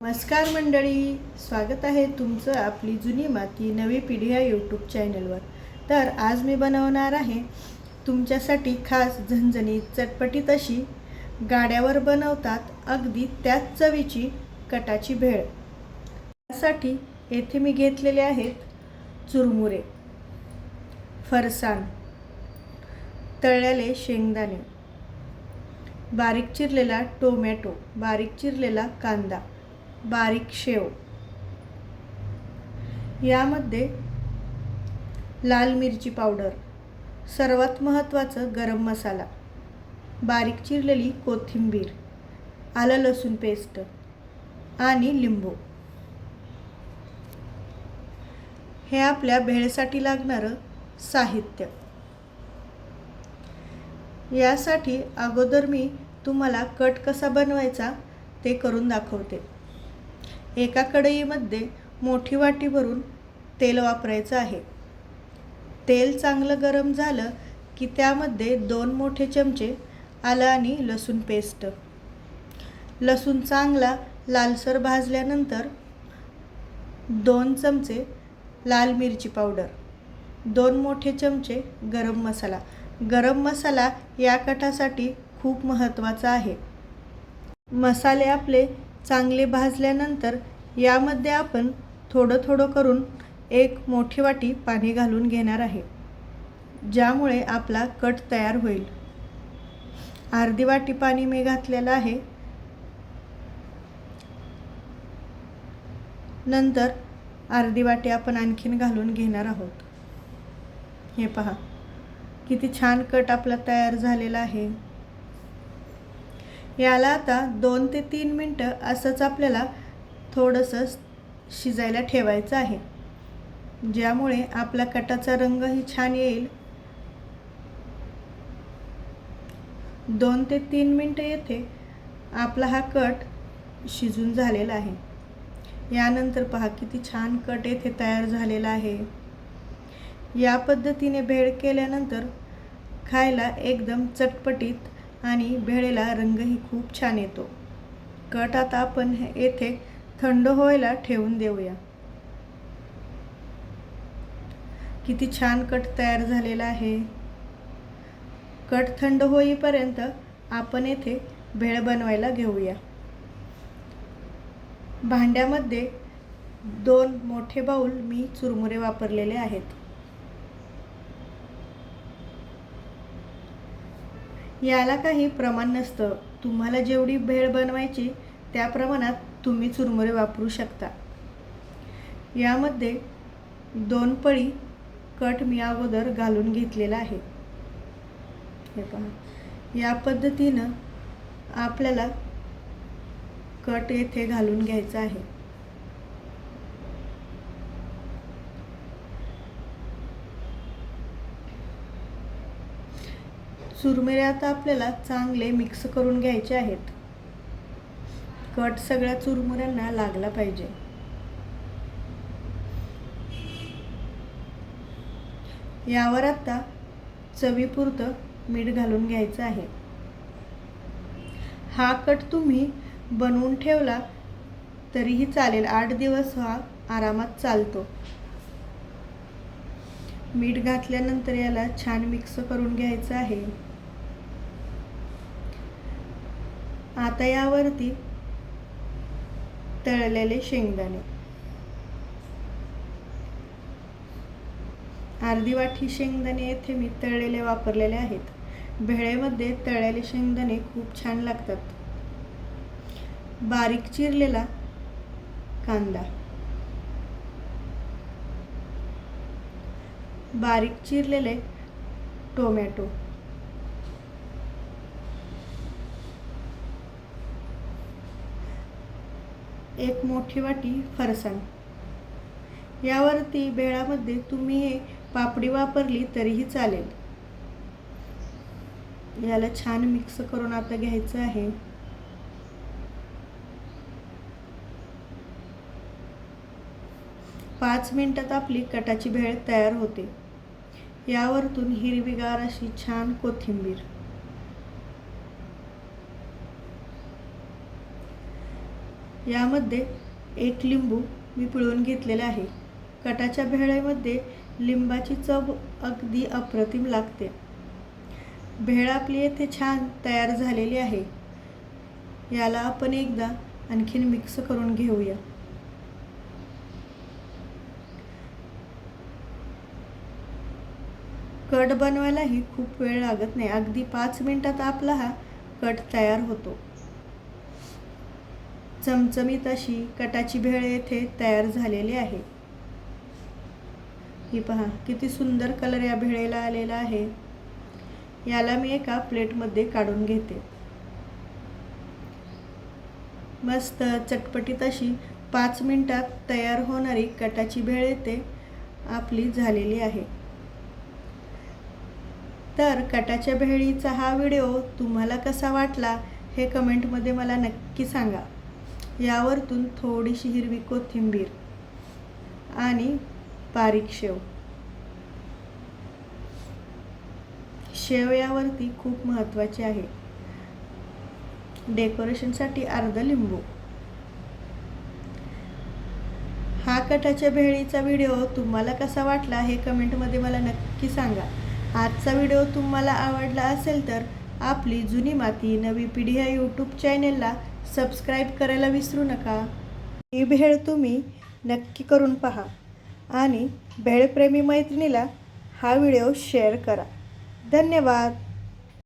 नमस्कार मंडळी, स्वागत आहे तुमचं आपली जुनी माती नवी पिढी या यूट्यूब चॅनलवर। तर आज मी बनवणार आहे तुमच्यासाठी खास झणझणीत चटपटीत अशी गाड्यावर बनवतात अगदी त्याच चवीची कटाची भेळ। त्यासाठी येथे मी घेतलेले आहेत चुरमुरे, फरसाण, तळलेले शेंगदाणे, बारीक चिरलेला टोमॅटो, बारीक चिरलेला कांदा, बारीक शेव, यामध्ये लाल मिरची पावडर, सर्वात महत्त्वाचं गरम मसाला, बारीक चिरलेली कोथिंबीर, आलं लसूण पेस्ट आणि लिंबू हे आपल्या भेळसाठी लागणारं साहित्य। यासाठी अगोदर मी तुम्हाला कट कसा बनवायचा ते करून दाखवते। एका कढईमध्ये मोठी वाटी भरून तेल वापरायचं आहे। तेल चांगलं गरम झालं की त्यामध्ये 2 मोठे चमचे आलं आणि लसूण पेस्ट, लसूण चांगला लालसर भाजल्यानंतर 2 चमचे लाल मिरची पावडर, 2 मोठे चमचे गरम मसाला या कटासाठी खूप महत्त्वाचा आहे। मसाले आपले चांगले भाजल्यानंतर यामध्ये आपण थोडं करून एक मोठी वाटी पाणी घालून घेणार आहे, ज्यामुळे आपला कट तयार होईल। अर्धी वाटी पाणी मी घातलेलं आहे। नंतर अर्धी वाटी आपण आणखीन घालून घेणार आहोत। हे पहा किती छान कट आपला तयार झालेला आहे। याला आता 2 ते 3 मिनिटं असंच आपल्याला थोडंसं शिजायला ठेवायचं आहे, ज्यामुळे आपला कटाचा रंगही छान येईल। 2 ते 3 मिनिटं येथे आपला हा कट शिजून झालेला आहे। यानंतर पहा किती छान कट येथे तयार झालेला आहे। या पद्धतीने भेळ केल्यानंतर खायला एकदम चटपटीत आणि भेळेला रंगही खूप छान येतो। कट आता आपण येथे थंड व्हायला ठेवून देऊया। किती छान कट तयार झालेला आहे। कट थंड होईपर्यंत आपण येथे भेळ बनवायला घेऊया। भांड्यामध्ये 2 मोठे बाउल मी चुरमुरे वापरलेले आहेत। याला काही प्रमाण नसतं, तुम्हाला जेवढी भेळ बनवायची त्या प्रमाणात तुम्ही चुरमुरे वापरू शकता। यामध्ये 2 पळी कट मी अगोदर घालून घेतलेला आहे। हे पहा या पद्धतीनं आपल्याला कट येथे घालून घ्यायचा आहे। चुरमुरे आता आपल्याला चांगले मिक्स करून घ्यायचे आहेत। कट सगळ्या चुरमुऱ्यांना लागला पाहिजे। यावर आता चवीपुरतं मीठ घालून घ्यायचं आहे। हा कट तुम्ही बनवून ठेवला तरीही चालेल, 8 दिवस हा आरामात चालतो। मीठ घातल्यानंतर याला छान मिक्स करून घ्यायचं आहे। आता यावरती तळलेले शेंगदाणे, अर्धी वाटी शेंगदाणे येथे मी तळलेले वापरलेले आहेत। भेळेमध्ये तळलेले शेंगदाणे खूप छान लागतात। बारीक चिरलेला कांदा, बारीक चिरलेले टोमॅटो, एक मोठी वाटी फरसाण। यावरती भेळामध्ये तुम्ही हे पापडी वापरली तरीही चालेल। याला छान मिक्स करून आता घ्यायचं आहे। पाच मिनिटात आपली कटाची भेळ तयार होते। यावरतून हिरवीगार अशी छान कोथिंबीर, यामध्ये 1 लिंबू मी पिळून घेतलेला आहे. कटाच्या भेळेमध्ये लिंबाची चव अगदी अप्रतिम लागते. भेळ आपली येथे छान तयार झालेली आहे. याला आपण एकदा आणखीन मिक्स करून घेऊया. कट बनवायलाही खूप वेळ लागत नाही. अगदी 5 मिनिटात आपला हा कट तयार होतो. चमचमीत अशी कटाची भेळ येथे तयार झालेली आहे. ही पहा किती सुंदर कलर या भेळेला आलेला आहे. याला मी एका प्लेटमध्ये काढून घेते. मस्त चटपटीत अशी 5 मिनिटात तयार होणारी कटाची भेळ येथे आपली झालेली आहे. तर कटाच्या भेळीचा हा व्हिडिओ तुम्हाला कसा वाटला हे कमेंटमध्ये मला नक्की सांगा. यावरतून थोडीशी हिरवी कोथिंबीर आणि बारीक शेव यावरती खूप महत्त्वाची आहे. डेकोरेशनसाठी अर्धा लिंबू. हा कटाच्या भेळीचा व्हिडिओ तुम्हाला कसा वाटला हे कमेंटमध्ये मला नक्की सांगा. आजचा व्हिडिओ तुम्हाला आवडला असेल तर आपली जुनी माती नवी पिढी या यूट्यूब चॅनेलला सबस्क्राईब करायला विसरू नका. ही भेळ तुम्ही नक्की करून पहा आणि भेळप्रेमी मैत्रिणीला हा व्हिडिओ शेअर करा. धन्यवाद.